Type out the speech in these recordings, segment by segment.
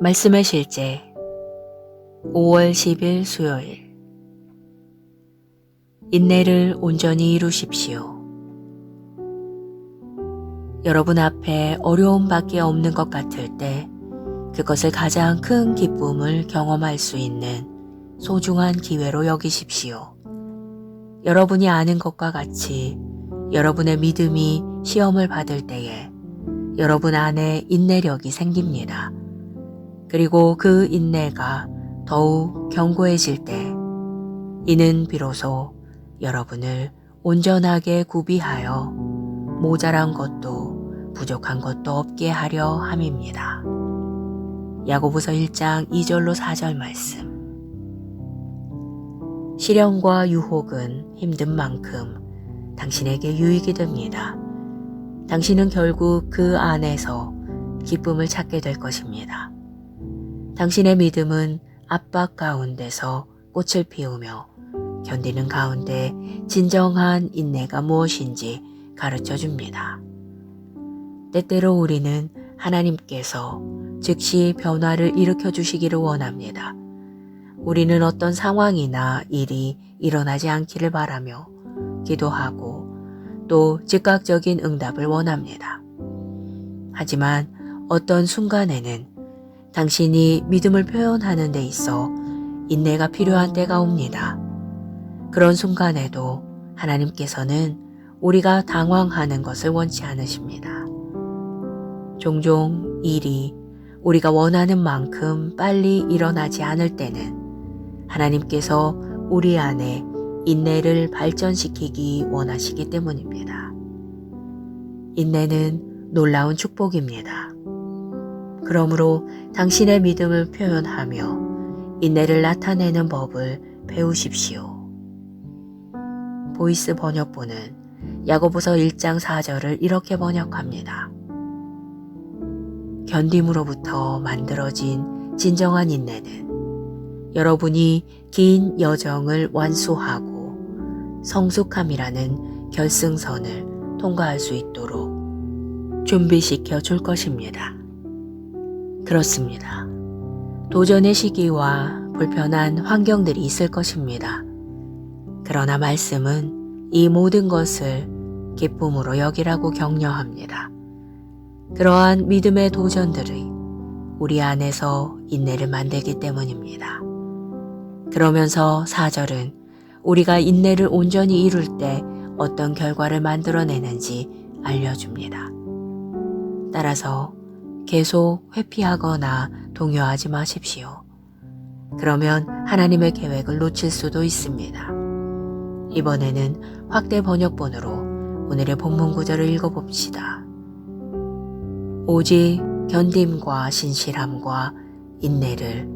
말씀의 실제 5월 10일 수요일. 인내를 온전히 이루십시오. 여러분 앞에 어려움밖에 없는 것 같을 때 그것을 가장 큰 기쁨을 경험할 수 있는 소중한 기회로 여기십시오. 여러분이 아는 것과 같이 여러분의 믿음이 시험을 받을 때에 여러분 안에 인내력이 생깁니다. 그리고 그 인내가 더욱 견고해질 때 이는 비로소 여러분을 온전하게 구비하여 모자란 것도 부족한 것도 없게 하려 함입니다. 야고보서 1장 2절로 4절 말씀. 시련과 유혹은 힘든 만큼 당신에게 유익이 됩니다. 당신은 결국 그 안에서 기쁨을 찾게 될 것입니다. 당신의 믿음은 압박 가운데서 꽃을 피우며 견디는 가운데 진정한 인내가 무엇인지 가르쳐 줍니다. 때때로 우리는 하나님께서 즉시 변화를 일으켜 주시기를 원합니다. 우리는 어떤 상황이나 일이 일어나지 않기를 바라며 기도하고 또 즉각적인 응답을 원합니다. 하지만 어떤 순간에는 당신이 믿음을 표현하는 데 있어 인내가 필요한 때가 옵니다. 그런 순간에도 하나님께서는 우리가 당황하는 것을 원치 않으십니다. 종종 일이 우리가 원하는 만큼 빨리 일어나지 않을 때는 하나님께서 우리 안에 인내를 발전시키기 원하시기 때문입니다. 인내는 놀라운 축복입니다. 그러므로 당신의 믿음을 표현하며 인내를 나타내는 법을 배우십시오. 보이스 번역본은 야고보서 1장 4절을 이렇게 번역합니다. 견딤으로부터 만들어진 진정한 인내는 여러분이 긴 여정을 완수하고 성숙함이라는 결승선을 통과할 수 있도록 준비시켜 줄 것입니다. 그렇습니다. 도전의 시기와 불편한 환경들이 있을 것입니다. 그러나 말씀은 이 모든 것을 기쁨으로 여기라고 격려합니다. 그러한 믿음의 도전들이 우리 안에서 인내를 만들기 때문입니다. 그러면서 4절은 우리가 인내를 온전히 이룰 때 어떤 결과를 만들어내는지 알려줍니다. 따라서 계속 회피하거나 동요하지 마십시오. 그러면 하나님의 계획을 놓칠 수도 있습니다. 이번에는 확대 번역본으로 오늘의 본문 구절을 읽어봅시다. 오직 견딤과 신실함과 인내를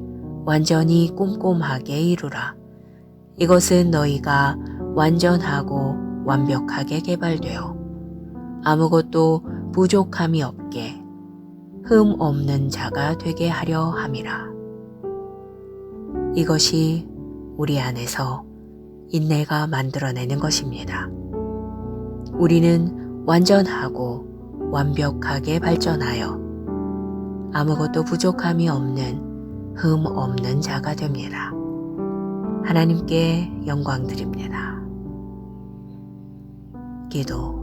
완전히 꼼꼼하게 이루라. 이것은 너희가 완전하고 완벽하게 개발되어 아무것도 부족함이 없게 흠 없는 자가 되게 하려 함이라. 이것이 우리 안에서 인내가 만들어내는 것입니다. 우리는 완전하고 완벽하게 발전하여 아무것도 부족함이 없는 흠 없는 자가 됩니다. 하나님께 영광 드립니다. 기도.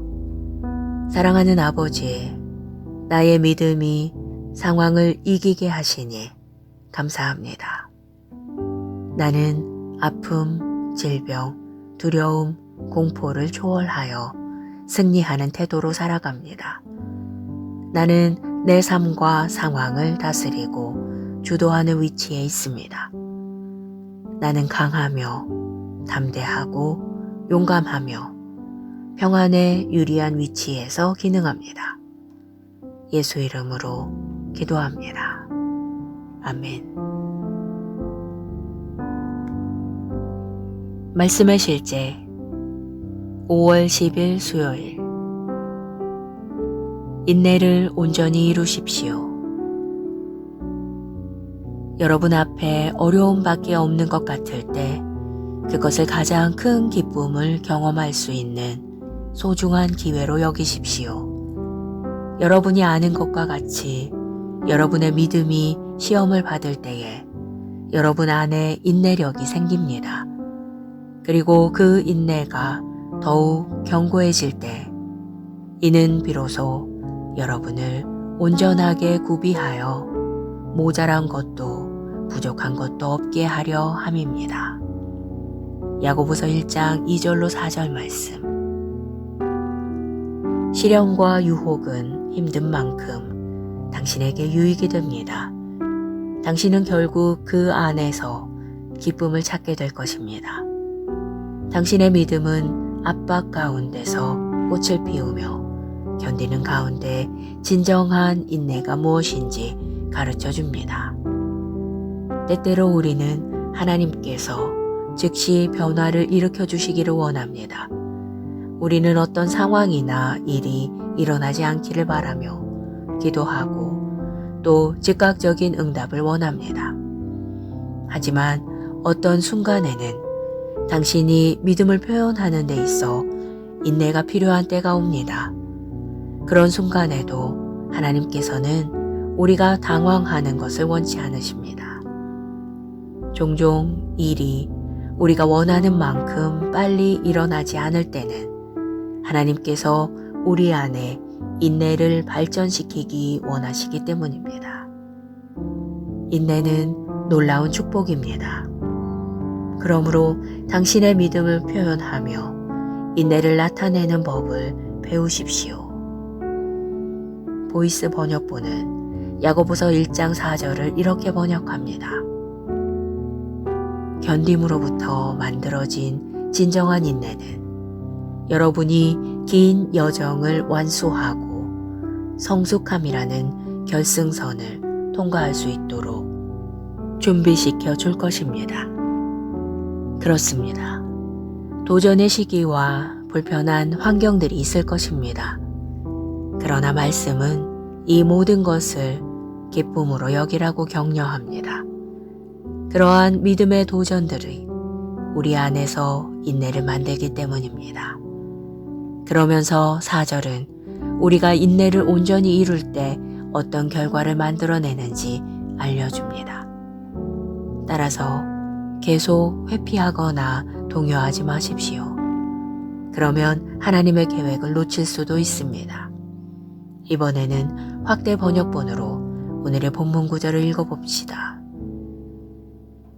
사랑하는 아버지, 나의 믿음이 상황을 이기게 하시니 감사합니다. 나는 아픔, 질병, 두려움, 공포를 초월하여 승리하는 태도로 살아갑니다. 나는 내 삶과 상황을 다스리고 주도하는 위치에 있습니다. 나는 강하며 담대하고 용감하며 평안에 유리한 위치에서 기능합니다. 예수 이름으로 기도합니다. 아멘. 말씀의 실제 5월 10일 수요일. 인내를 온전히 이루십시오. 여러분 앞에 어려움밖에 없는 것 같을 때 그것을 가장 큰 기쁨을 경험할 수 있는 소중한 기회로 여기십시오. 여러분이 아는 것과 같이 여러분의 믿음이 시험을 받을 때에 여러분 안에 인내력이 생깁니다. 그리고 그 인내가 더욱 견고해질 때 이는 비로소 여러분을 온전하게 구비하여 모자란 것도 부족한 것도 없게 하려 함입니다. 야고보서 1장 2절로 4절 말씀. 시련과 유혹은 힘든 만큼 당신에게 유익이 됩니다. 당신은 결국 그 안에서 기쁨을 찾게 될 것입니다. 당신의 믿음은 압박 가운데서 꽃을 피우며 견디는 가운데 진정한 인내가 무엇인지 가르쳐 줍니다. 때때로 우리는 하나님께서 즉시 변화를 일으켜 주시기를 원합니다. 우리는 어떤 상황이나 일이 일어나지 않기를 바라며 기도하고 또 즉각적인 응답을 원합니다. 하지만 어떤 순간에는 당신이 믿음을 표현하는 데 있어 인내가 필요한 때가 옵니다. 그런 순간에도 하나님께서는 우리가 당황하는 것을 원치 않으십니다. 종종 일이 우리가 원하는 만큼 빨리 일어나지 않을 때는 하나님께서 우리 안에 인내를 발전시키기 원하시기 때문입니다. 인내는 놀라운 축복입니다. 그러므로 당신의 믿음을 표현하며 인내를 나타내는 법을 배우십시오. 보이스 번역본은 야고보서 1장 4절을 이렇게 번역합니다. 견딤으로부터 만들어진 진정한 인내는 여러분이 긴 여정을 완수하고 성숙함이라는 결승선을 통과할 수 있도록 준비시켜 줄 것입니다. 그렇습니다. 도전의 시기와 불편한 환경들이 있을 것입니다. 그러나 말씀은 이 모든 것을 기쁨으로 여기라고 격려합니다. 그러한 믿음의 도전들이 우리 안에서 인내를 만들기 때문입니다. 그러면서 4절은 우리가 인내를 온전히 이룰 때 어떤 결과를 만들어내는지 알려줍니다. 따라서 계속 회피하거나 동요하지 마십시오. 그러면 하나님의 계획을 놓칠 수도 있습니다. 이번에는 확대 번역본으로 오늘의 본문 구절을 읽어봅시다.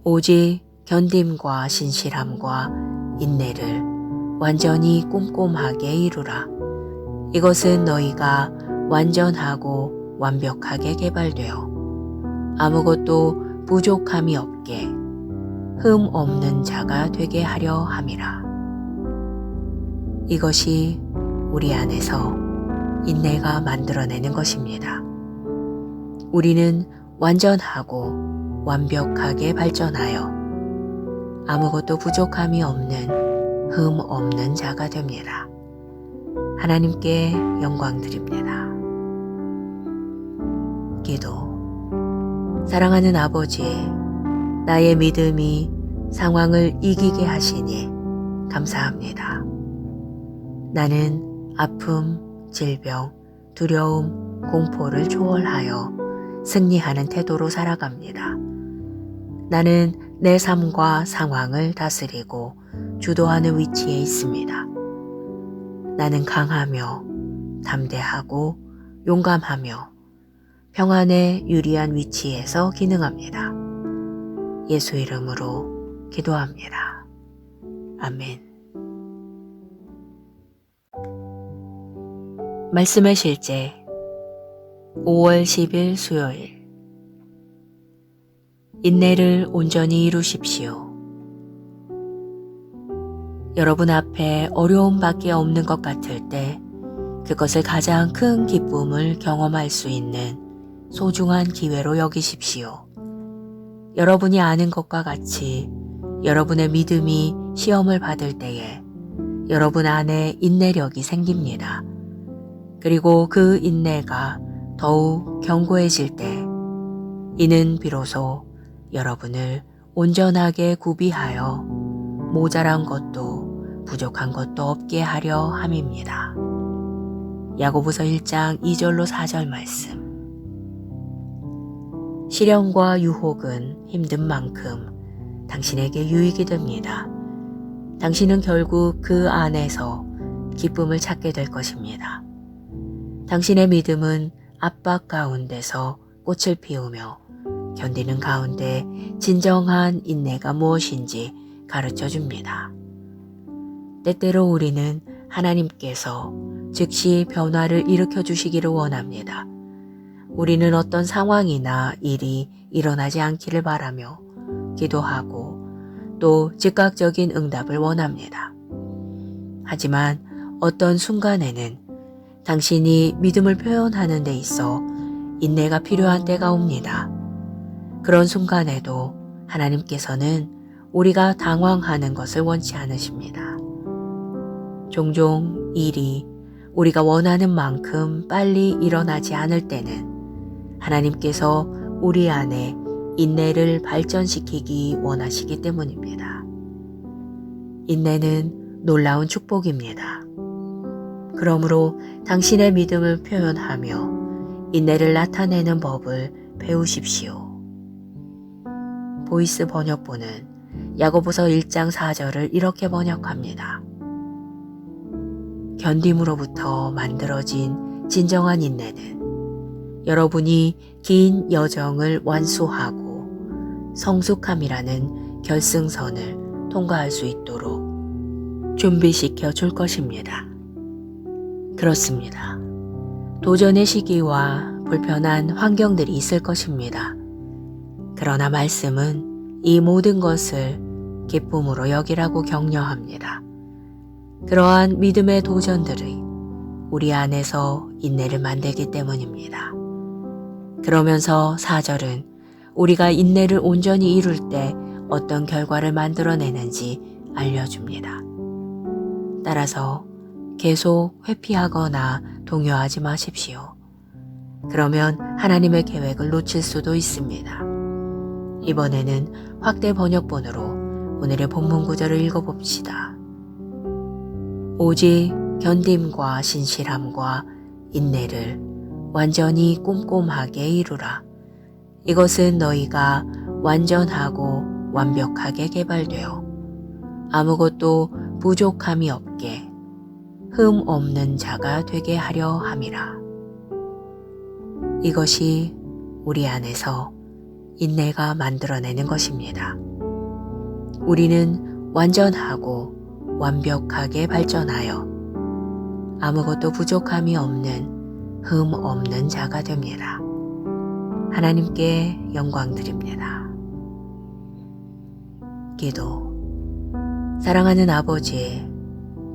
오직 견딤과 신실함과 인내를 완전히 꼼꼼하게 이루라. 이것은 너희가 완전하고 완벽하게 개발되어 아무것도 부족함이 없게 흠 없는 자가 되게 하려 함이라. 이것이 우리 안에서 인내가 만들어내는 것입니다. 우리는 완전하고 완벽하게 발전하여 아무것도 부족함이 없는 흠 없는 자가 됩니다. 하나님께 영광 드립니다. 기도. 사랑하는 아버지, 나의 믿음이 상황을 이기게 하시니 감사합니다. 나는 아픔, 질병, 두려움, 공포를 초월하여 승리하는 태도로 살아갑니다. 나는 내 삶과 상황을 다스리고 주도하는 위치에 있습니다. 나는 강하며 담대하고 용감하며 평안에 유리한 위치에서 기능합니다. 예수 이름으로 기도합니다. 아멘. 말씀의 실제 5월 10일 수요일. 인내를 온전히 이루십시오. 여러분 앞에 어려움밖에 없는 것 같을 때 그것을 가장 큰 기쁨을 경험할 수 있는 소중한 기회로 여기십시오. 여러분이 아는 것과 같이 여러분의 믿음이 시험을 받을 때에 여러분 안에 인내력이 생깁니다. 그리고 그 인내가 더욱 견고해질 때 이는 비로소 여러분을 온전하게 구비하여 모자란 것도 부족한 것도 없게 하려 함입니다. 야고보서 1장 2절로 4절 말씀. 시련과 유혹은 힘든 만큼 당신에게 유익이 됩니다. 당신은 결국 그 안에서 기쁨을 찾게 될 것입니다. 당신의 믿음은 압박 가운데서 꽃을 피우며 견디는 가운데 진정한 인내가 무엇인지 가르쳐 줍니다. 때때로 우리는 하나님께서 즉시 변화를 일으켜 주시기를 원합니다. 우리는 어떤 상황이나 일이 일어나지 않기를 바라며 기도하고 또 즉각적인 응답을 원합니다. 하지만 어떤 순간에는 당신이 믿음을 표현하는 데 있어 인내가 필요한 때가 옵니다. 그런 순간에도 하나님께서는 우리가 당황하는 것을 원치 않으십니다. 종종 일이 우리가 원하는 만큼 빨리 일어나지 않을 때는 하나님께서 우리 안에 인내를 발전시키기 원하시기 때문입니다. 인내는 놀라운 축복입니다. 그러므로 당신의 믿음을 표현하며 인내를 나타내는 법을 배우십시오. 보이스 번역본은 야고보서 1장 4절을 이렇게 번역합니다. 견딤으로부터 만들어진 진정한 인내는 여러분이 긴 여정을 완수하고 성숙함이라는 결승선을 통과할 수 있도록 준비시켜 줄 것입니다. 그렇습니다. 도전의 시기와 불편한 환경들이 있을 것입니다. 그러나 말씀은 이 모든 것을 기쁨으로 여기라고 격려합니다. 그러한 믿음의 도전들이 우리 안에서 인내를 만들기 때문입니다. 그러면서 4절은 우리가 인내를 온전히 이룰 때 어떤 결과를 만들어내는지 알려줍니다. 따라서 계속 회피하거나 동요하지 마십시오. 그러면 하나님의 계획을 놓칠 수도 있습니다. 이번에는 확대 번역본으로 오늘의 본문 구절을 읽어봅시다. 오직 견딤과 신실함과 인내를 완전히 꼼꼼하게 이루라. 이것은 너희가 완전하고 완벽하게 개발되어 아무것도 부족함이 없게 흠 없는 자가 되게 하려 함이라. 이것이 우리 안에서 인내가 만들어내는 것입니다. 우리는 완전하고 완벽하게 발전하여 아무것도 부족함이 없는 흠 없는 자가 됩니다. 하나님께 영광 드립니다. 기도. 사랑하는 아버지,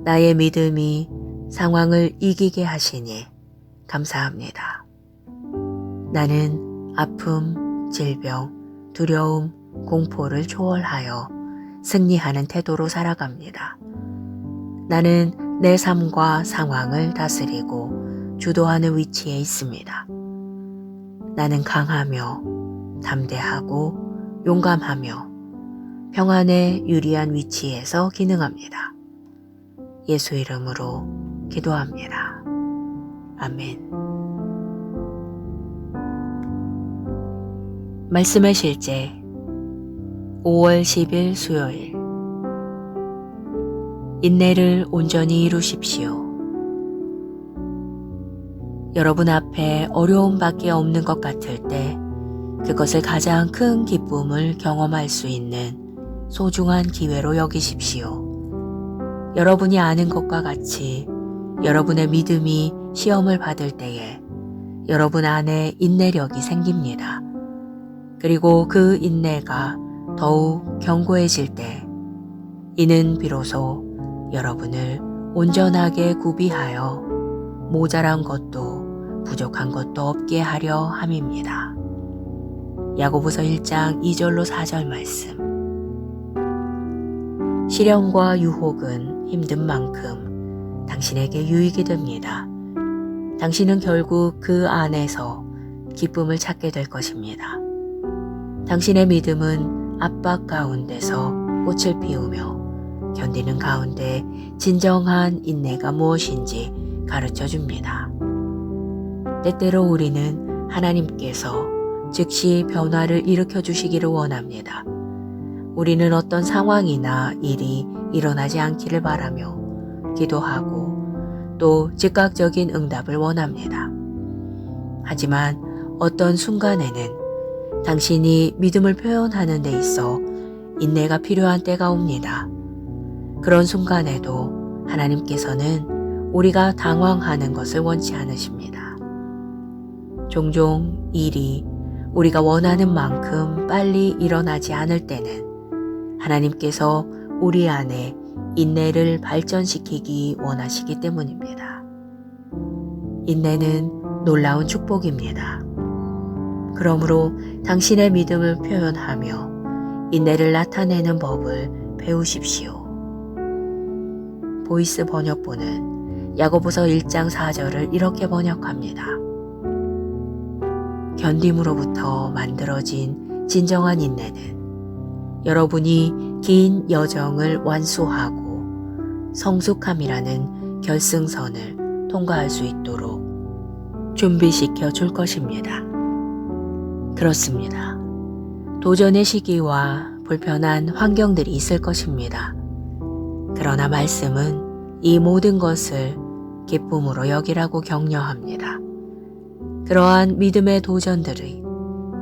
나의 믿음이 상황을 이기게 하시니 감사합니다. 나는 아픔, 질병, 두려움, 공포를 초월하여 승리하는 태도로 살아갑니다. 나는 내 삶과 상황을 다스리고 주도하는 위치에 있습니다. 나는 강하며 담대하고 용감하며 평안에 유리한 위치에서 기능합니다. 예수 이름으로 기도합니다. 아멘. 말씀의 실제 5월 10일 수요일. 인내를 온전히 이루십시오. 여러분 앞에 어려움밖에 없는 것 같을 때 그것을 가장 큰 기쁨을 경험할 수 있는 소중한 기회로 여기십시오. 여러분이 아는 것과 같이 여러분의 믿음이 시험을 받을 때에 여러분 안에 인내력이 생깁니다. 그리고 그 인내가 더욱 견고해질 때 이는 비로소 여러분을 온전하게 구비하여 모자란 것도 부족한 것도 없게 하려 함입니다. 야고보서 1장 2절로 4절 말씀. 시련과 유혹은 힘든 만큼 당신에게 유익이 됩니다. 당신은 결국 그 안에서 기쁨을 찾게 될 것입니다. 당신의 믿음은 압박 가운데서 꽃을 피우며 견디는 가운데 진정한 인내가 무엇인지 가르쳐 줍니다. 때때로 우리는 하나님께서 즉시 변화를 일으켜 주시기를 원합니다. 우리는 어떤 상황이나 일이 일어나지 않기를 바라며 기도하고 또 즉각적인 응답을 원합니다. 하지만 어떤 순간에는 당신이 믿음을 표현하는 데 있어 인내가 필요한 때가 옵니다. 그런 순간에도 하나님께서는 우리가 당황하는 것을 원치 않으십니다. 종종 일이 우리가 원하는 만큼 빨리 일어나지 않을 때는 하나님께서 우리 안에 인내를 발전시키기 원하시기 때문입니다. 인내는 놀라운 축복입니다. 그러므로 당신의 믿음을 표현하며 인내를 나타내는 법을 배우십시오. 보이스 번역본은 야고보서 1장 4절을 이렇게 번역합니다. 견딤으로부터 만들어진 진정한 인내는 여러분이 긴 여정을 완수하고 성숙함이라는 결승선을 통과할 수 있도록 준비시켜 줄 것입니다. 그렇습니다. 도전의 시기와 불편한 환경들이 있을 것입니다. 그러나 말씀은 이 모든 것을 기쁨으로 여기라고 격려합니다. 그러한 믿음의 도전들이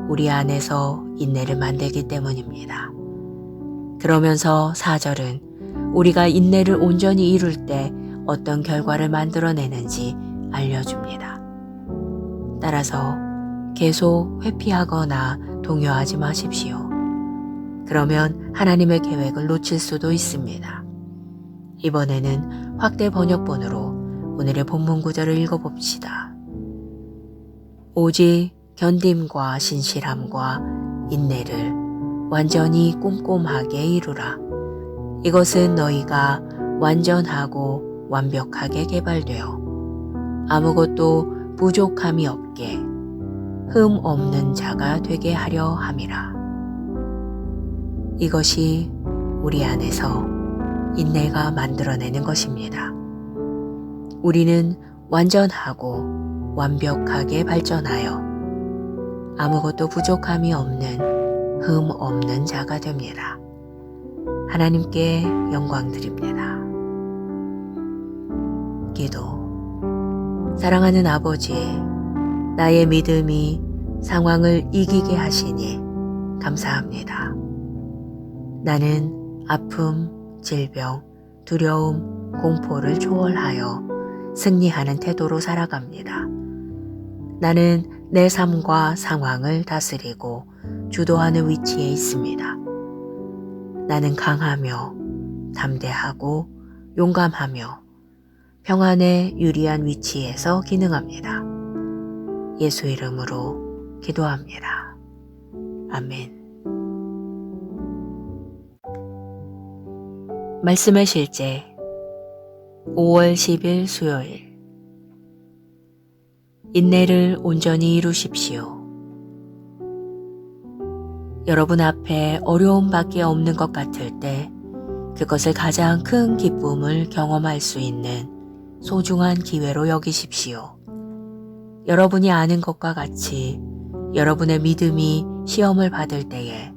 우리 안에서 인내를 만들기 때문입니다. 그러면서 4절은 우리가 인내를 온전히 이룰 때 어떤 결과를 만들어내는지 알려줍니다. 따라서 계속 회피하거나 동요하지 마십시오. 그러면 하나님의 계획을 놓칠 수도 있습니다. 이번에는 확대 번역본으로 오늘의 본문 구절을 읽어봅시다. 오직 견딤과 신실함과 인내를 완전히 꼼꼼하게 이루라. 이것은 너희가 완전하고 완벽하게 개발되어 아무것도 부족함이 없게 흠 없는 자가 되게 하려 함이라. 이것이 우리 안에서 인내가 만들어내는 것입니다. 우리는 완전하고 완벽하게 발전하여 아무것도 부족함이 없는 흠 없는 자가 됩니다. 하나님께 영광 드립니다. 기도. 사랑하는 아버지, 나의 믿음이 상황을 이기게 하시니 감사합니다. 나는 아픔, 질병, 두려움, 공포를 초월하여 승리하는 태도로 살아갑니다. 나는 내 삶과 상황을 다스리고 주도하는 위치에 있습니다. 나는 강하며 담대하고 용감하며 평안에 유리한 위치에서 기능합니다. 예수 이름으로 기도합니다. 아멘. 말씀의 실제 5월 10일 수요일. 인내를 온전히 이루십시오. 여러분 앞에 어려움밖에 없는 것 같을 때 그것을 가장 큰 기쁨을 경험할 수 있는 소중한 기회로 여기십시오. 여러분이 아는 것과 같이 여러분의 믿음이 시험을 받을 때에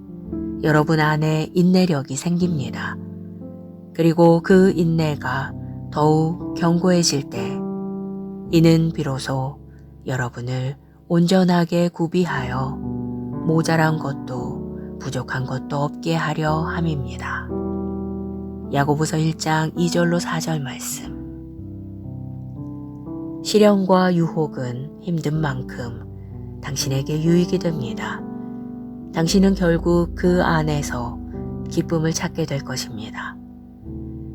여러분 안에 인내력이 생깁니다. 그리고 그 인내가 더욱 견고해질 때 이는 비로소 여러분을 온전하게 구비하여 모자란 것도 부족한 것도 없게 하려 함입니다. 야고보서 1장 2절로 4절 말씀. 시련과 유혹은 힘든 만큼 당신에게 유익이 됩니다. 당신은 결국 그 안에서 기쁨을 찾게 될 것입니다.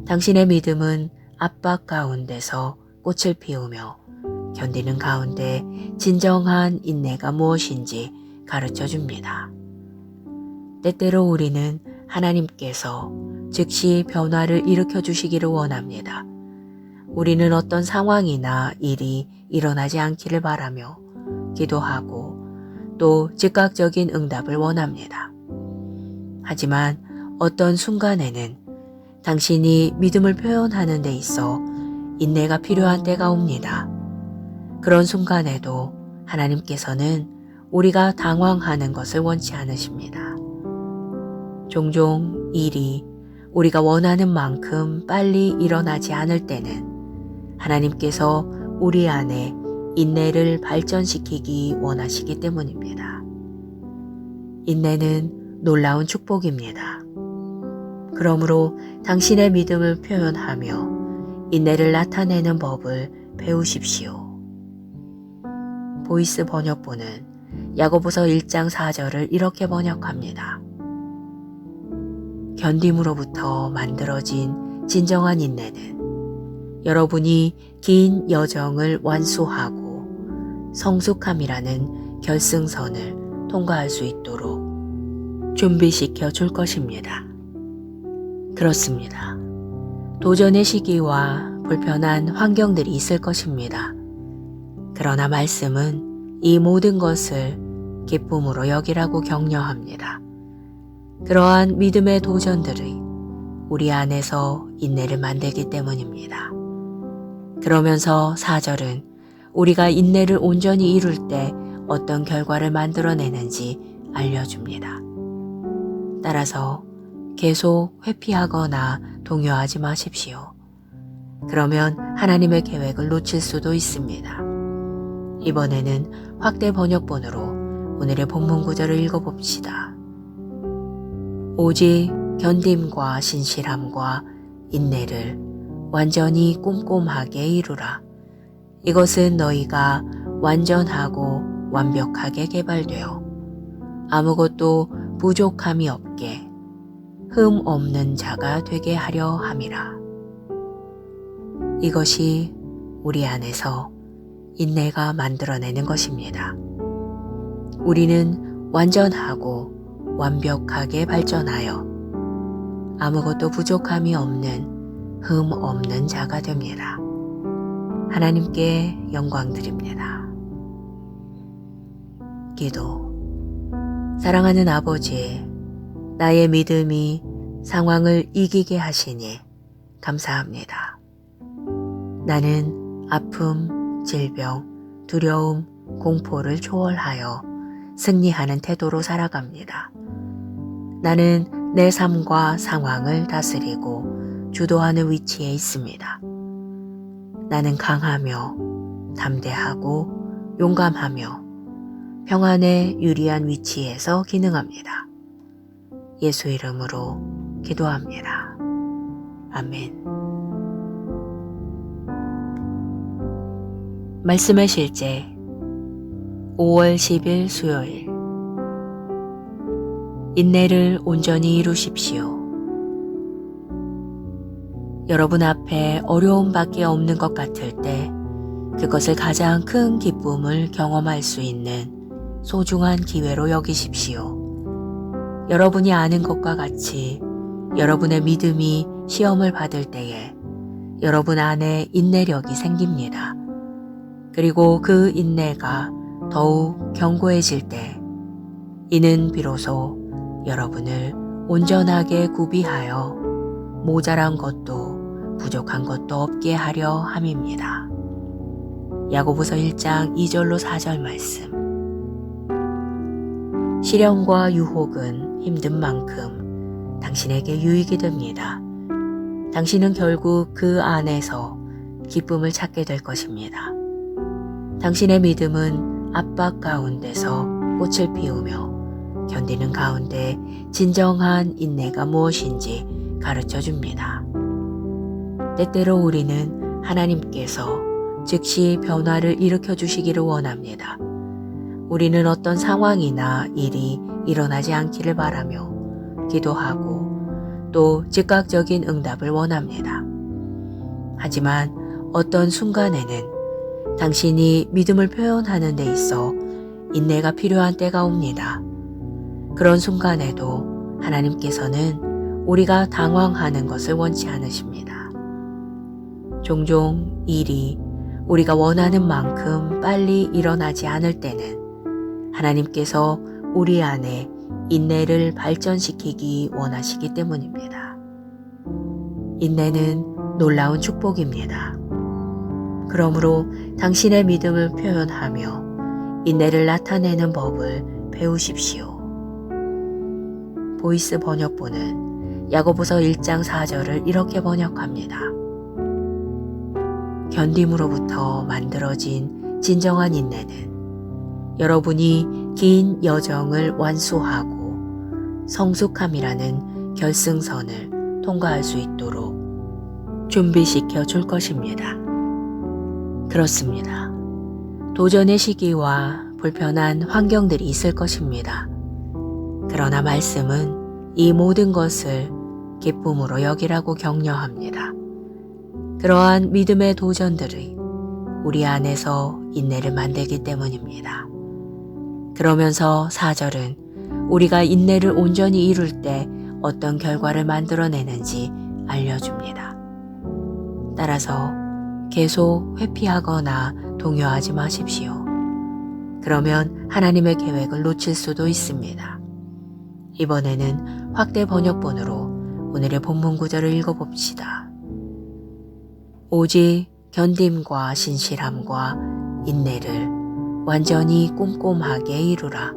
당신의 믿음은 압박 가운데서 꽃을 피우며 견디는 가운데 진정한 인내가 무엇인지 가르쳐 줍니다. 때때로 우리는 하나님께서 즉시 변화를 일으켜 주시기를 원합니다. 우리는 어떤 상황이나 일이 일어나지 않기를 바라며 기도하고 또 즉각적인 응답을 원합니다. 하지만 어떤 순간에는 당신이 믿음을 표현하는 데 있어 인내가 필요한 때가 옵니다. 그런 순간에도 하나님께서는 우리가 당황하는 것을 원치 않으십니다. 종종 일이 우리가 원하는 만큼 빨리 일어나지 않을 때는 하나님께서 우리 안에 인내를 발전시키기 원하시기 때문입니다. 인내는 놀라운 축복입니다. 그러므로 당신의 믿음을 표현하며 인내를 나타내는 법을 배우십시오. 보이스 번역본은 야고보서 1장 4절을 이렇게 번역합니다. 견딤으로부터 만들어진 진정한 인내는 여러분이 긴 여정을 완수하고 성숙함이라는 결승선을 통과할 수 있도록 준비시켜 줄 것입니다. 그렇습니다. 도전의 시기와 불편한 환경들이 있을 것입니다. 그러나 말씀은 이 모든 것을 기쁨으로 여기라고 격려합니다. 그러한 믿음의 도전들이 우리 안에서 인내를 만들기 때문입니다. 그러면서 4절은 우리가 인내를 온전히 이룰 때 어떤 결과를 만들어내는지 알려줍니다. 따라서 계속 회피하거나 동요하지 마십시오. 그러면 하나님의 계획을 놓칠 수도 있습니다. 이번에는 확대 번역본으로 오늘의 본문 구절을 읽어봅시다. 오직 견딤과 신실함과 인내를 완전히 꼼꼼하게 이루라. 이것은 너희가 완전하고 완벽하게 개발되어 아무것도 부족함이 없게 흠 없는 자가 되게 하려 함이라. 이것이 우리 안에서 인내가 만들어내는 것입니다. 우리는 완전하고 완벽하게 발전하여 아무것도 부족함이 없는 흠 없는 자가 됩니다. 하나님께 영광 드립니다. 기도. 사랑하는 아버지, 나의 믿음이 상황을 이기게 하시니 감사합니다. 나는 아픔, 질병, 두려움, 공포를 초월하여 승리하는 태도로 살아갑니다. 나는 내 삶과 상황을 다스리고 주도하는 위치에 있습니다. 나는 강하며 담대하고 용감하며 평안에 유리한 위치에서 기능합니다. 예수 이름으로 기도합니다. 아멘. 말씀의 실제 5월 10일 수요일. 인내를 온전히 이루십시오. 여러분 앞에 어려움밖에 없는 것 같을 때 그것을 가장 큰 기쁨을 경험할 수 있는 소중한 기회로 여기십시오. 여러분이 아는 것과 같이 여러분의 믿음이 시험을 받을 때에 여러분 안에 인내력이 생깁니다. 그리고 그 인내가 더욱 견고해질 때 이는 비로소 여러분을 온전하게 구비하여 모자란 것도 부족한 것도 없게 하려 함입니다. 야고보서 1장 2절로 4절 말씀. 시련과 유혹은 힘든 만큼 당신에게 유익이 됩니다. 당신은 결국 그 안에서 기쁨을 찾게 될 것입니다. 당신의 믿음은 압박 가운데서 꽃을 피우며 견디는 가운데 진정한 인내가 무엇인지 가르쳐 줍니다. 때때로 우리는 하나님께서 즉시 변화를 일으켜 주시기를 원합니다. 우리는 어떤 상황이나 일이 일어나지 않기를 바라며 기도하고 또 즉각적인 응답을 원합니다. 하지만 어떤 순간에는 당신이 믿음을 표현하는 데 있어 인내가 필요한 때가 옵니다. 그런 순간에도 하나님께서는 우리가 당황하는 것을 원치 않으십니다. 종종 일이 우리가 원하는 만큼 빨리 일어나지 않을 때는 하나님께서 우리 안에 인내를 발전시키기 원하시기 때문입니다. 인내는 놀라운 축복입니다. 그러므로 당신의 믿음을 표현하며 인내를 나타내는 법을 배우십시오. 보이스 번역본은 야고보서 1장 4절을 이렇게 번역합니다. 견딤으로부터 만들어진 진정한 인내는 여러분이 긴 여정을 완수하고 성숙함이라는 결승선을 통과할 수 있도록 준비시켜 줄 것입니다. 그렇습니다. 도전의 시기와 불편한 환경들이 있을 것입니다. 그러나 말씀은 이 모든 것을 기쁨으로 여기라고 격려합니다. 그러한 믿음의 도전들이 우리 안에서 인내를 만들기 때문입니다. 그러면서 4절은 우리가 인내를 온전히 이룰 때 어떤 결과를 만들어내는지 알려줍니다. 따라서 계속 회피하거나 동요하지 마십시오. 그러면 하나님의 계획을 놓칠 수도 있습니다. 이번에는 확대 번역본으로 오늘의 본문 구절을 읽어봅시다. 오직 견딤과 신실함과 인내를 완전히 꼼꼼하게 이루라.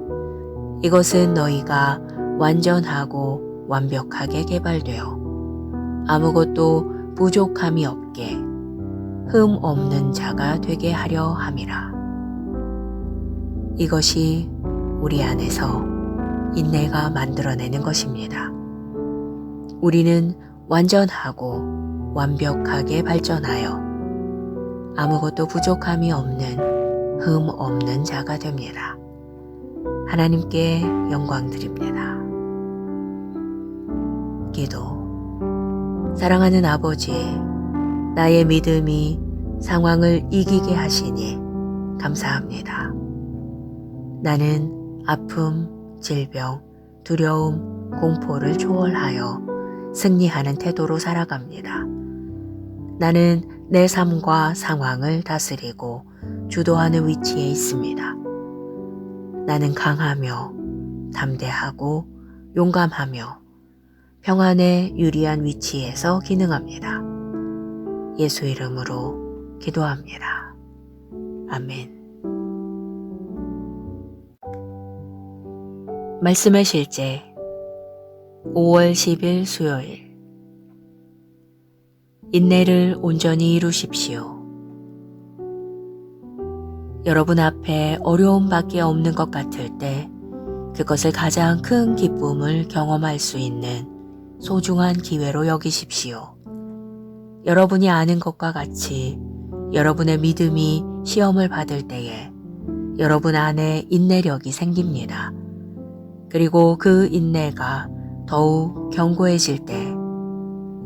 이것은 너희가 완전하고 완벽하게 개발되어 아무것도 부족함이 없게 흠 없는 자가 되게 하려 함이라. 이것이 우리 안에서 인내가 만들어내는 것입니다. 우리는 완전하고 완벽하게 발전하여 아무것도 부족함이 없는 흠 없는 자가 됩니다. 하나님께 영광 드립니다. 기도. 사랑하는 아버지, 나의 믿음이 상황을 이기게 하시니 감사합니다. 나는 아픔, 질병, 두려움, 공포를 초월하여 승리하는 태도로 살아갑니다. 나는 내 삶과 상황을 다스리고 주도하는 위치에 있습니다. 나는 강하며 담대하고 용감하며 평안에 유리한 위치에서 기능합니다. 예수 이름으로 기도합니다. 아멘. 말씀의 실제 5월 10일 수요일. 인내를 온전히 이루십시오. 여러분 앞에 어려움밖에 없는 것 같을 때 그것을 가장 큰 기쁨을 경험할 수 있는 소중한 기회로 여기십시오. 여러분이 아는 것과 같이 여러분의 믿음이 시험을 받을 때에 여러분 안에 인내력이 생깁니다. 그리고 그 인내가 더욱 견고해질 때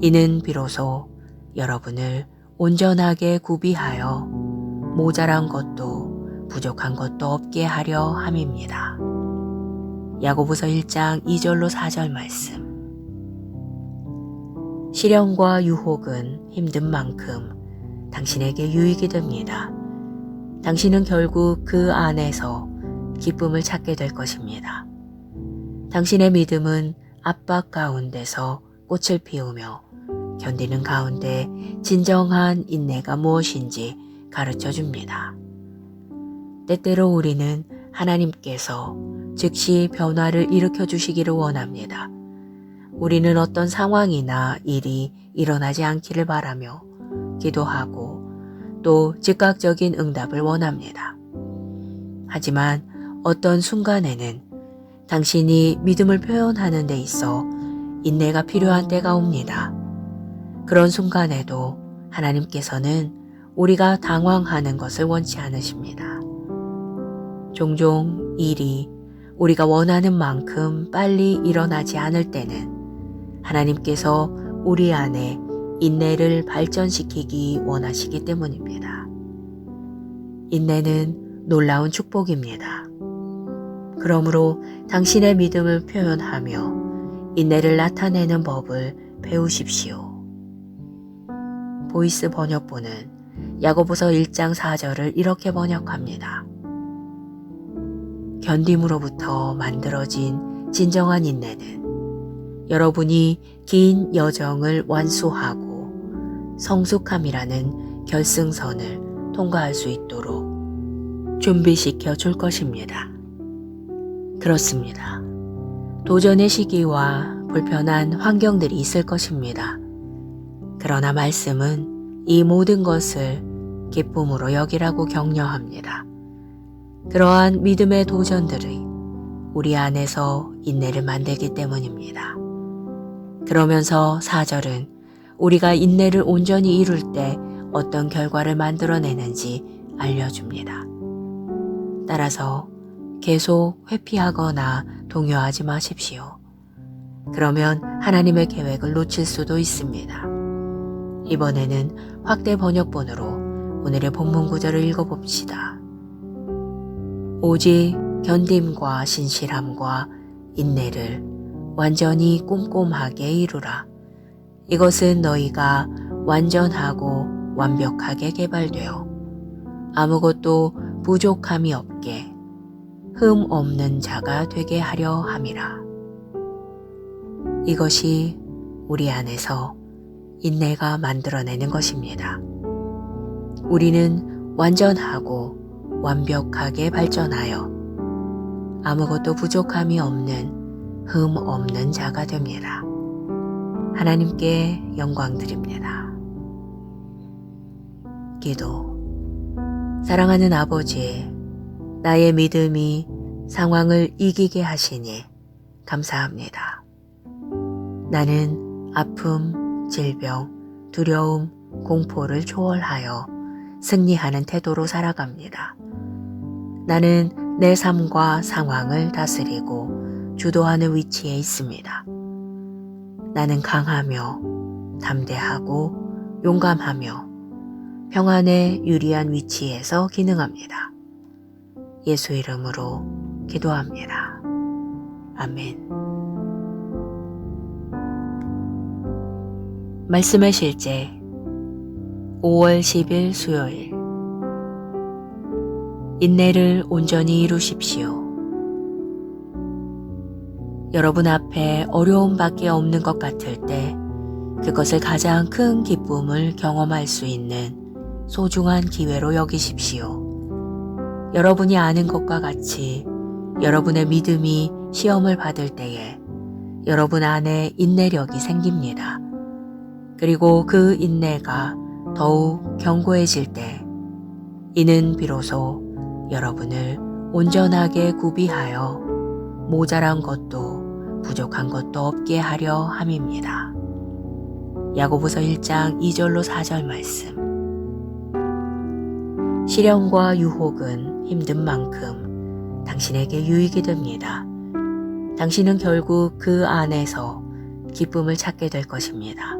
이는 비로소 여러분을 온전하게 구비하여 모자란 것도 부족한 것도 없게 하려 함입니다. 야고보서 1장 2절로 4절 말씀. 시련과 유혹은 힘든 만큼 당신에게 유익이 됩니다. 당신은 결국 그 안에서 기쁨을 찾게 될 것입니다. 당신의 믿음은 압박 가운데서 꽃을 피우며 견디는 가운데 진정한 인내가 무엇인지 가르쳐 줍니다. 때때로 우리는 하나님께서 즉시 변화를 일으켜 주시기를 원합니다. 우리는 어떤 상황이나 일이 일어나지 않기를 바라며 기도하고 또 즉각적인 응답을 원합니다. 하지만 어떤 순간에는 당신이 믿음을 표현하는 데 있어 인내가 필요한 때가 옵니다. 그런 순간에도 하나님께서는 우리가 당황하는 것을 원치 않으십니다. 종종 일이 우리가 원하는 만큼 빨리 일어나지 않을 때는 하나님께서 우리 안에 인내를 발전시키기 원하시기 때문입니다. 인내는 놀라운 축복입니다. 그러므로 당신의 믿음을 표현하며 인내를 나타내는 법을 배우십시오. 보이스 번역본은 야고보서 1장 4절을 이렇게 번역합니다. 견딤으로부터 만들어진 진정한 인내는 여러분이 긴 여정을 완수하고 성숙함이라는 결승선을 통과할 수 있도록 준비시켜 줄 것입니다. 그렇습니다. 도전의 시기와 불편한 환경들이 있을 것입니다. 그러나 말씀은 이 모든 것을 기쁨으로 여기라고 격려합니다. 그러한 믿음의 도전들이 우리 안에서 인내를 만들기 때문입니다. 그러면서 4절은 우리가 인내를 온전히 이룰 때 어떤 결과를 만들어내는지 알려줍니다. 따라서 계속 회피하거나 동요하지 마십시오. 그러면 하나님의 계획을 놓칠 수도 있습니다. 이번에는 확대 번역본으로 오늘의 본문 구절을 읽어봅시다. 오직 견딤과 신실함과 인내를 완전히 꼼꼼하게 이루라. 이것은 너희가 완전하고 완벽하게 개발되어 아무것도 부족함이 없게 흠 없는 자가 되게 하려 함이라. 이것이 우리 안에서 인내가 만들어내는 것입니다. 우리는 완전하고 완벽하게 발전하여 아무것도 부족함이 없는 흠 없는 자가 됩니다. 하나님께 영광 드립니다. 기도. 사랑하는 아버지, 나의 믿음이 상황을 이기게 하시니 감사합니다. 나는 아픔, 질병, 두려움, 공포를 초월하여 승리하는 태도로 살아갑니다. 나는 내 삶과 상황을 다스리고 주도하는 위치에 있습니다. 나는 강하며 담대하고 용감하며 평안에 유리한 위치에서 기능합니다. 예수 이름으로 기도합니다. 아멘. 말씀의 실제 5월 10일 수요일. 인내를 온전히 이루십시오. 여러분 앞에 어려움밖에 없는 것 같을 때 그것을 가장 큰 기쁨을 경험할 수 있는 소중한 기회로 여기십시오. 여러분이 아는 것과 같이 여러분의 믿음이 시험을 받을 때에 여러분 안에 인내력이 생깁니다. 그리고 그 인내가 더욱 견고해질 때 이는 비로소 여러분을 온전하게 구비하여 모자란 것도 부족한 것도 없게 하려 함입니다. 야고보서 1장 2절로 4절 말씀. 시련과 유혹은 힘든 만큼 당신에게 유익이 됩니다. 당신은 결국 그 안에서 기쁨을 찾게 될 것입니다.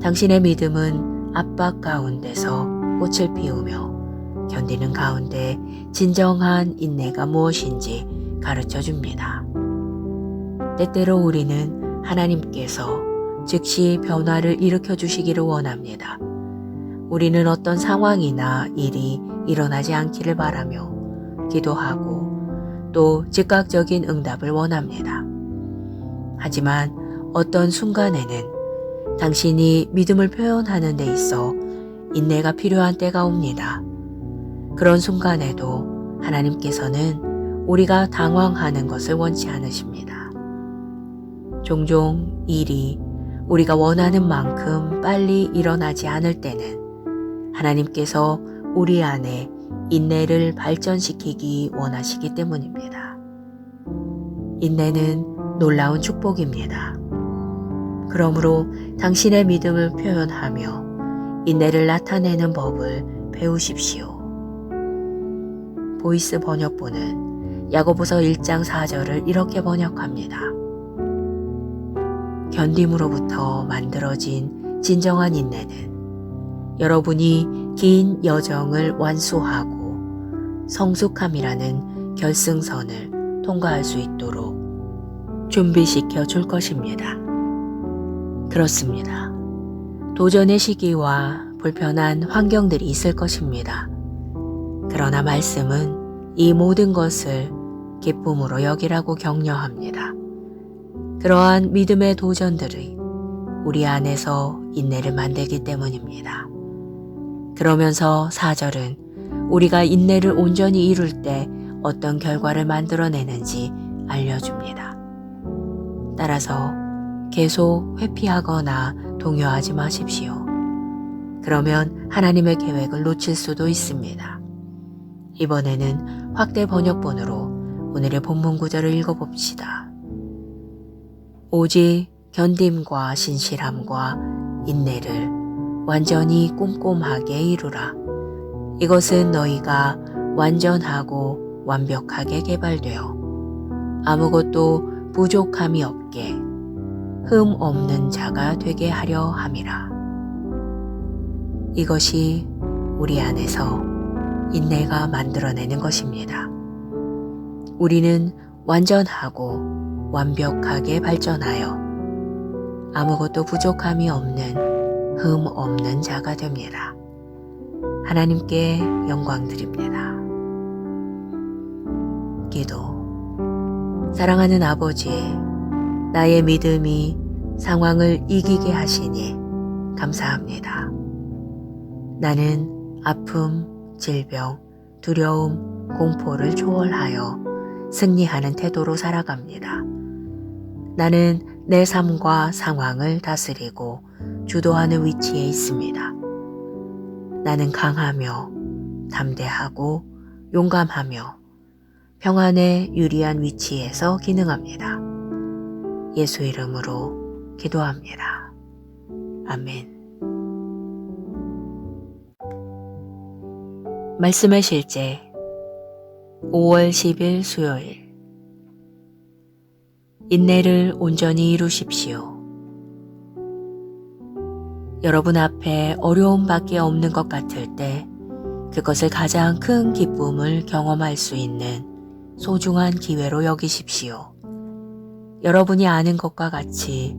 당신의 믿음은 압박 가운데서 꽃을 피우며 견디는 가운데 진정한 인내가 무엇인지 가르쳐 줍니다. 때때로 우리는 하나님께서 즉시 변화를 일으켜 주시기를 원합니다. 우리는 어떤 상황이나 일이 일어나지 않기를 바라며 기도하고 또 즉각적인 응답을 원합니다. 하지만 어떤 순간에는 당신이 믿음을 표현하는 데 있어 인내가 필요한 때가 옵니다. 그런 순간에도 하나님께서는 우리가 당황하는 것을 원치 않으십니다. 종종 일이 우리가 원하는 만큼 빨리 일어나지 않을 때는 하나님께서 우리 안에 인내를 발전시키기 원하시기 때문입니다. 인내는 놀라운 축복입니다. 그러므로 당신의 믿음을 표현하며 인내를 나타내는 법을 배우십시오. 보이스 번역본은 야고보서 1장 4절을 이렇게 번역합니다. 견딤으로부터 만들어진 진정한 인내는 여러분이 긴 여정을 완수하고 성숙함이라는 결승선을 통과할 수 있도록 준비시켜 줄 것입니다. 그렇습니다. 도전의 시기와 불편한 환경들이 있을 것입니다. 그러나 말씀은 이 모든 것을 기쁨으로 여기라고 격려합니다. 그러한 믿음의 도전들이 우리 안에서 인내를 만들기 때문입니다. 그러면서 4절은 우리가 인내를 온전히 이룰 때 어떤 결과를 만들어내는지 알려줍니다. 따라서 계속 회피하거나 동요하지 마십시오. 그러면 하나님의 계획을 놓칠 수도 있습니다. 이번에는 확대 번역본으로 오늘의 본문 구절을 읽어봅시다. 오직 견딤과 신실함과 인내를 완전히 꼼꼼하게 이루라. 이것은 너희가 완전하고 완벽하게 개발되어 아무것도 부족함이 없게 흠 없는 자가 되게 하려 함이라. 이것이 우리 안에서 인내가 만들어내는 것입니다. 우리는 완전하고 완벽하게 발전하여 아무것도 부족함이 없는 흠 없는 자가 됩니다. 하나님께 영광 드립니다. 기도. 사랑하는 아버지, 나의 믿음이 상황을 이기게 하시니 감사합니다. 나는 아픔, 질병, 두려움, 공포를 초월하여 승리하는 태도로 살아갑니다. 나는 내 삶과 상황을 다스리고 주도하는 위치에 있습니다. 나는 강하며 담대하고 용감하며 평안에 유리한 위치에서 기능합니다. 예수 이름으로 기도합니다. 아멘. 말씀의 실제 5월 10일 수요일. 인내를 온전히 이루십시오. 여러분 앞에 어려움밖에 없는 것 같을 때 그것을 가장 큰 기쁨을 경험할 수 있는 소중한 기회로 여기십시오. 여러분이 아는 것과 같이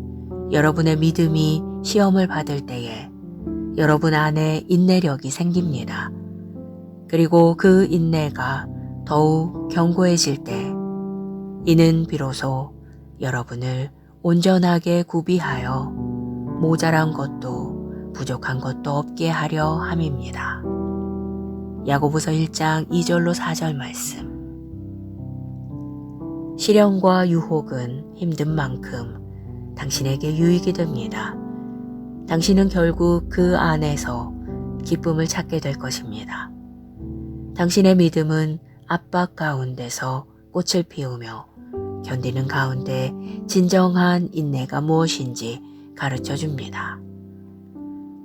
여러분의 믿음이 시험을 받을 때에 여러분 안에 인내력이 생깁니다. 그리고 그 인내가 더욱 견고해질 때 이는 비로소 여러분을 온전하게 구비하여 모자란 것도 부족한 것도 없게 하려 함입니다. 야고보서 1장 2절로 4절 말씀. 시련과 유혹은 힘든 만큼 당신에게 유익이 됩니다. 당신은 결국 그 안에서 기쁨을 찾게 될 것입니다. 당신의 믿음은 압박 가운데서 꽃을 피우며 견디는 가운데 진정한 인내가 무엇인지 가르쳐 줍니다.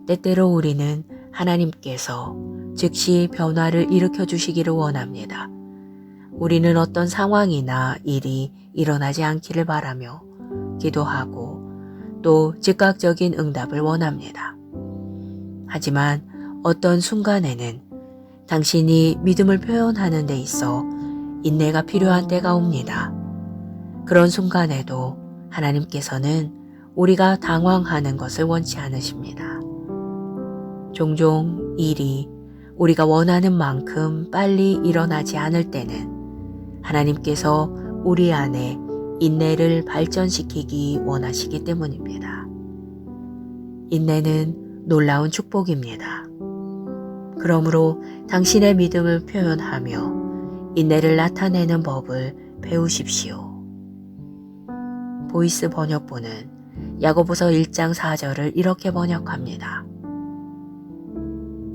때때로 우리는 하나님께서 즉시 변화를 일으켜 주시기를 원합니다. 우리는 어떤 상황이나 일이 일어나지 않기를 바라며 기도하고 또 즉각적인 응답을 원합니다. 하지만 어떤 순간에는 당신이 믿음을 표현하는 데 있어 인내가 필요한 때가 옵니다. 그런 순간에도 하나님께서는 우리가 당황하는 것을 원치 않으십니다. 종종 일이 우리가 원하는 만큼 빨리 일어나지 않을 때는 하나님께서 우리 안에 인내를 발전시키기 원하시기 때문입니다. 인내는 놀라운 축복입니다. 그러므로 당신의 믿음을 표현하며 인내를 나타내는 법을 배우십시오. 보이스 번역본은 야고보서 1장 4절을 이렇게 번역합니다.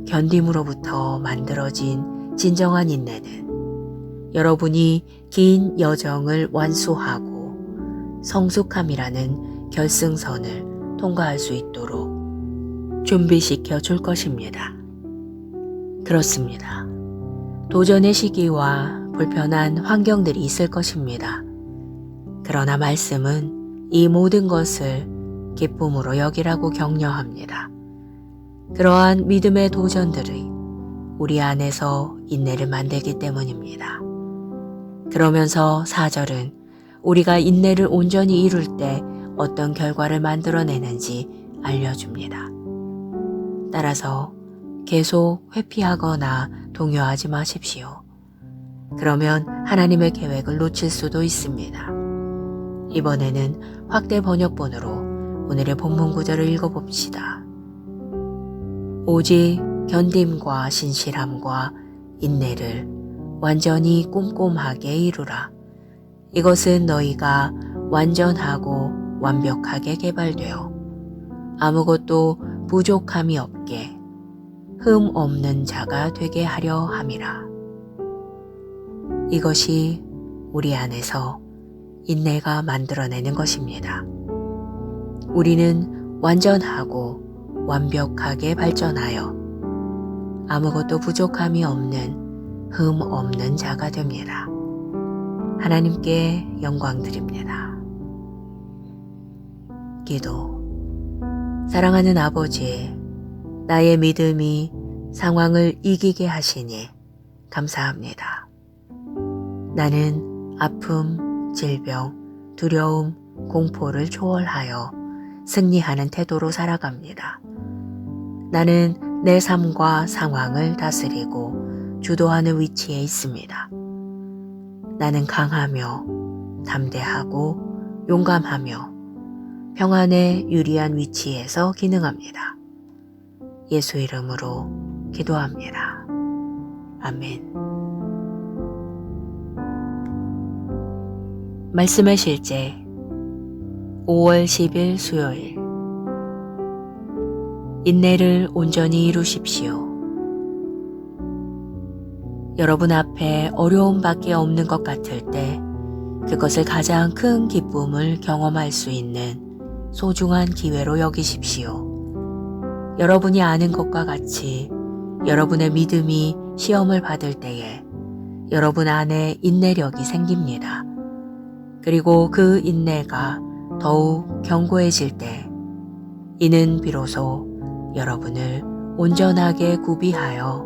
견딤으로부터 만들어진 진정한 인내는 여러분이 긴 여정을 완수하고 성숙함이라는 결승선을 통과할 수 있도록 준비시켜 줄 것입니다. 그렇습니다. 도전의 시기와 불편한 환경들이 있을 것입니다. 그러나 말씀은 이 모든 것을 기쁨으로 여기라고 격려합니다. 그러한 믿음의 도전들이 우리 안에서 인내를 만들기 때문입니다. 그러면서 4절은 우리가 인내를 온전히 이룰 때 어떤 결과를 만들어내는지 알려줍니다. 따라서 계속 회피하거나 동요하지 마십시오. 그러면 하나님의 계획을 놓칠 수도 있습니다. 이번에는 확대 번역본으로 오늘의 본문 구절을 읽어봅시다. 오직 견딤과 신실함과 인내를 완전히 꼼꼼하게 이루라. 이것은 너희가 완전하고 완벽하게 개발되어 아무것도 부족함이 없게 흠 없는 자가 되게 하려 함이라. 이것이 우리 안에서 인내가 만들어내는 것입니다. 우리는 완전하고 완벽하게 발전하여 아무것도 부족함이 없는 흠 없는 자가 됩니다. 하나님께 영광 드립니다. 기도. 사랑하는 아버지, 나의 믿음이 상황을 이기게 하시니 감사합니다. 나는 아픔, 질병, 두려움, 공포를 초월하여 승리하는 태도로 살아갑니다. 나는 내 삶과 상황을 다스리고 주도하는 위치에 있습니다. 나는 강하며 담대하고 용감하며 평안에 유리한 위치에서 기능합니다. 예수 이름으로 기도합니다. 아멘. 말씀의 실제 5월 10일 수요일. 인내를 온전히 이루십시오. 여러분 앞에 어려움밖에 없는 것 같을 때 그것을 가장 큰 기쁨을 경험할 수 있는 소중한 기회로 여기십시오. 여러분이 아는 것과 같이 여러분의 믿음이 시험을 받을 때에 여러분 안에 인내력이 생깁니다. 그리고 그 인내가 더욱 견고해질 때 이는 비로소 여러분을 온전하게 구비하여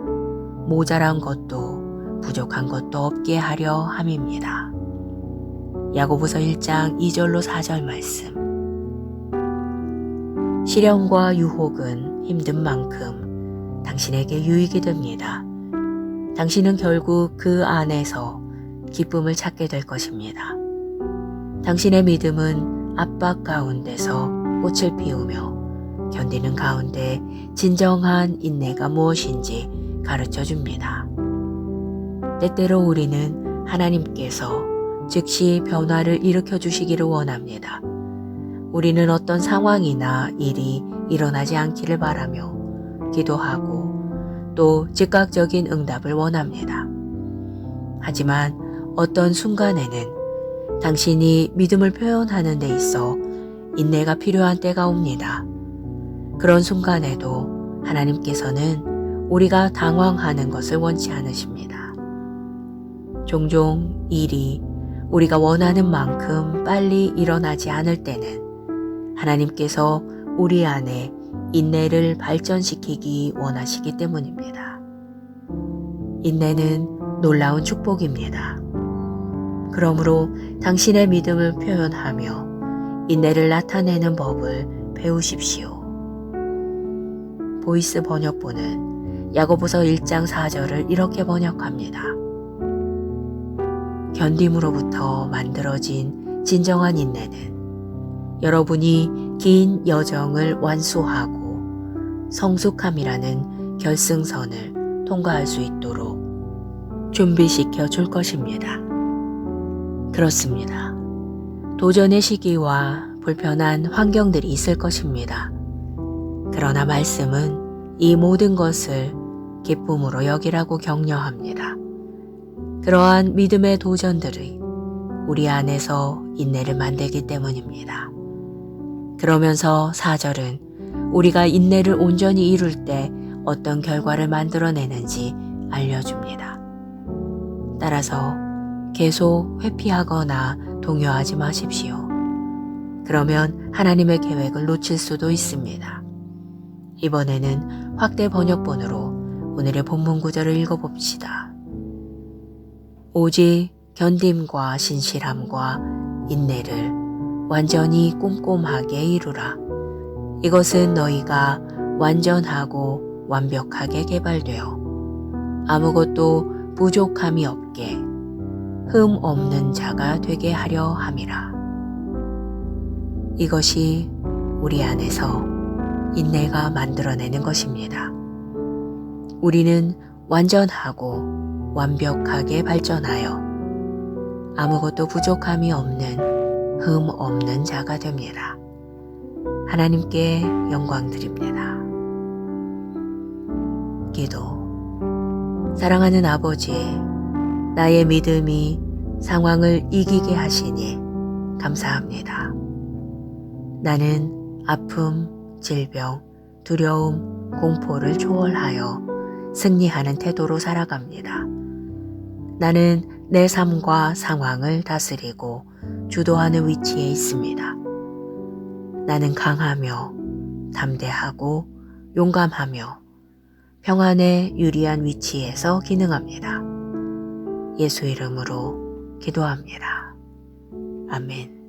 모자란 것도 부족한 것도 없게 하려 함입니다. 야고보서 1장 2절로 4절 말씀. 시련과 유혹은 힘든 만큼 당신에게 유익이 됩니다. 당신은 결국 그 안에서 기쁨을 찾게 될 것입니다. 당신의 믿음은 압박 가운데서 꽃을 피우며 견디는 가운데 진정한 인내가 무엇인지 가르쳐 줍니다. 때때로 우리는 하나님께서 즉시 변화를 일으켜 주시기를 원합니다. 우리는 어떤 상황이나 일이 일어나지 않기를 바라며 기도하고 또 즉각적인 응답을 원합니다. 하지만 어떤 순간에는 당신이 믿음을 표현하는 데 있어 인내가 필요한 때가 옵니다. 그런 순간에도 하나님께서는 우리가 당황하는 것을 원치 않으십니다. 종종 일이 우리가 원하는 만큼 빨리 일어나지 않을 때는 하나님께서 우리 안에 인내를 발전시키기 원하시기 때문입니다. 인내는 놀라운 축복입니다. 그러므로 당신의 믿음을 표현하며 인내를 나타내는 법을 배우십시오. 보이스 번역본은 야고보서 1장 4절을 이렇게 번역합니다. 견딤으로부터 만들어진 진정한 인내는 여러분이 긴 여정을 완수하고 성숙함이라는 결승선을 통과할 수 있도록 준비시켜 줄 것입니다. 그렇습니다. 도전의 시기와 불편한 환경들이 있을 것입니다. 그러나 말씀은 이 모든 것을 기쁨으로 여기라고 격려합니다. 그러한 믿음의 도전들이 우리 안에서 인내를 만들기 때문입니다. 그러면서 4절은 우리가 인내를 온전히 이룰 때 어떤 결과를 만들어내는지 알려줍니다. 따라서 계속 회피하거나 동요하지 마십시오. 그러면 하나님의 계획을 놓칠 수도 있습니다. 이번에는 확대 번역본으로 오늘의 본문 구절을 읽어봅시다. 오직 견딤과 신실함과 인내를 완전히 꼼꼼하게 이루라. 이것은 너희가 완전하고 완벽하게 개발되어 아무것도 부족함이 없게 흠 없는 자가 되게 하려 함이라. 이것이 우리 안에서 인내가 만들어내는 것입니다. 우리는 완전하고 완벽하게 발전하여 아무것도 부족함이 없는 흠 없는 자가 됩니다. 하나님께 영광 드립니다. 기도. 사랑하는 아버지, 나의 믿음이 상황을 이기게 하시니 감사합니다. 나는 아픔, 질병, 두려움, 공포를 초월하여 승리하는 태도로 살아갑니다. 나는 내 삶과 상황을 다스리고 주도하는 위치에 있습니다. 나는 강하며 담대하고 용감하며 평안에 유리한 위치에서 기능합니다. 예수 이름으로 기도합니다. 아멘.